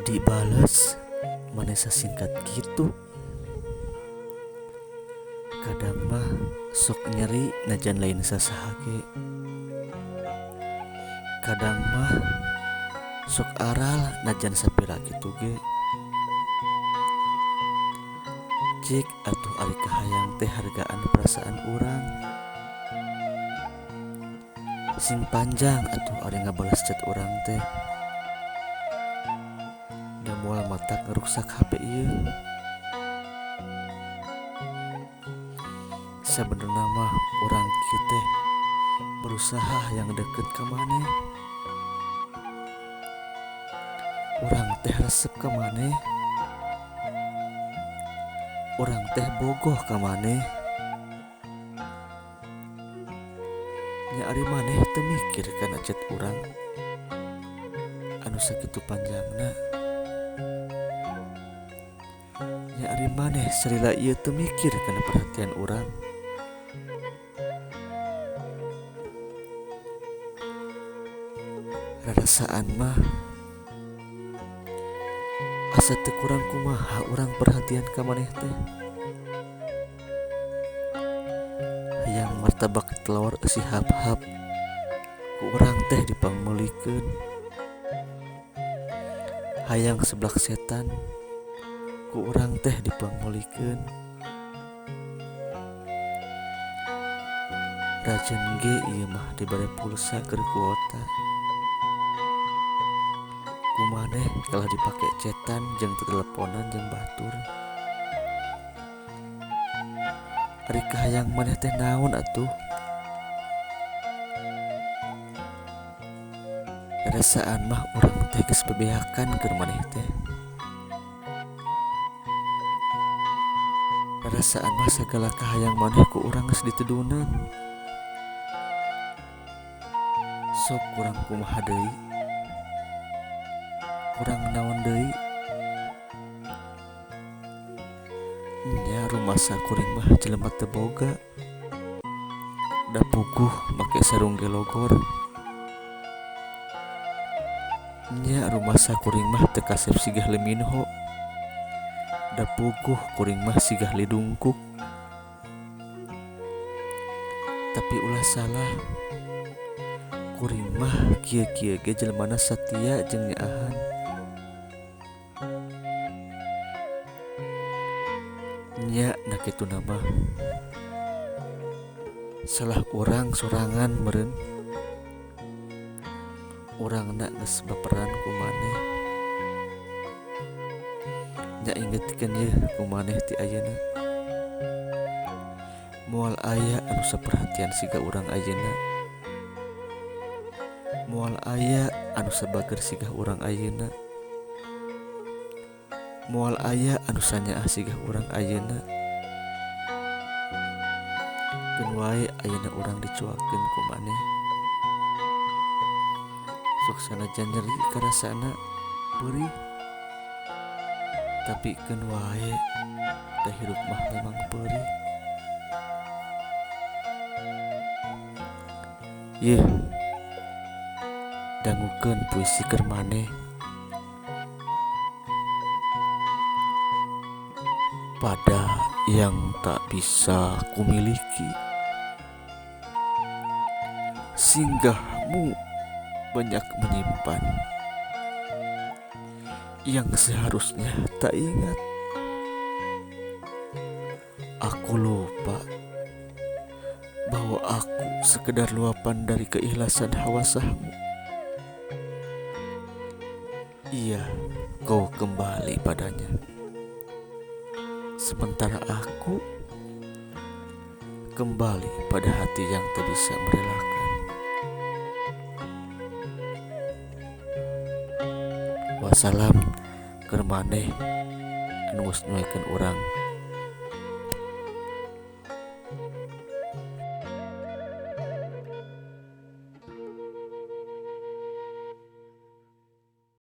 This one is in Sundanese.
Dibales manesa singkat gitu. Kadang mah sok nyeri najan lain sasahage. Kadang mah sok aral najan sapira kitu ge. Cik atuh ari kahayang teh hargaan perasaan urang. Sing panjang atuh ari ngabalas chat urang teh. Da moal matak ngeruksak HP ieu. Sabenerna mah urang kieu teh berusaha yang deket ka maneh. Urang teh resep ka maneh. Urang teh bogoh ka maneh. Nya ari maneh teu mikir kana chat urang anu sakitu panjangna. Nya ari maneh salila ieu teu mikir kana perhatian urang. Rarasaan mah asa teu kurang kumaha urang perhatian ka maneh teh. Hayang martabak telur sihap-hap ku urang teh dipangmeulikeun. Hayang seblak setan ku urang teh dipangmeulikeun. Rajen ge ieu mah dibere pulsa keur kuota. Kumaneh kalah dipake cetan jeung teleponan jeung batur. Ari kahayang maneh teh naon atuh? Rarasaan mah urang teh geus bebeakan keur maneh teh. Rarasaan mah sagala kahayang maneh ku urang geus ditudunan. Sok urang kumaha deui? Urang naon deui? Nya rumasa kuring mah jelema teu boga. Da puguh make sarung gelogor. Nya rumasa kuring mah teu kasep sigah leminho. Da puguh kuring mah sigah lidungkuk. Tapi ulah salah. Kuring mah kieu-kieu ge jelemana satia jeung nyaahan. Nya na kituna mah salah urang sorangan meureun. Urangna geus baperan ku maneh. Nya ingetkeun ye ku maneh ti ayeuna. Moal aya anu saperhatian siga urang ayeuna. Moal aya anu sabager sigah urang ayeuna. Moal aya anu sanyaah sigah urang ayeuna. Keun wae ayeuna urang dicuakeun ku maneh. Sok sanajan nyeri karasana peurih. Tapi keun wae da hirup mah memang peurih. Yeuh. Dangukeun puisi keur maneh. Pada yang tak bisa kumiliki, singgahmu banyak menyimpan yang seharusnya tak ingat. Aku lupa bahwa aku sekedar luapan dari keikhlasan hawa sahmu. Iya, kau kembali padanya. Sementara aku kembali pada hati yang tak bisa merelakan. Wassalam keur maneh anu geus nuekeun urang.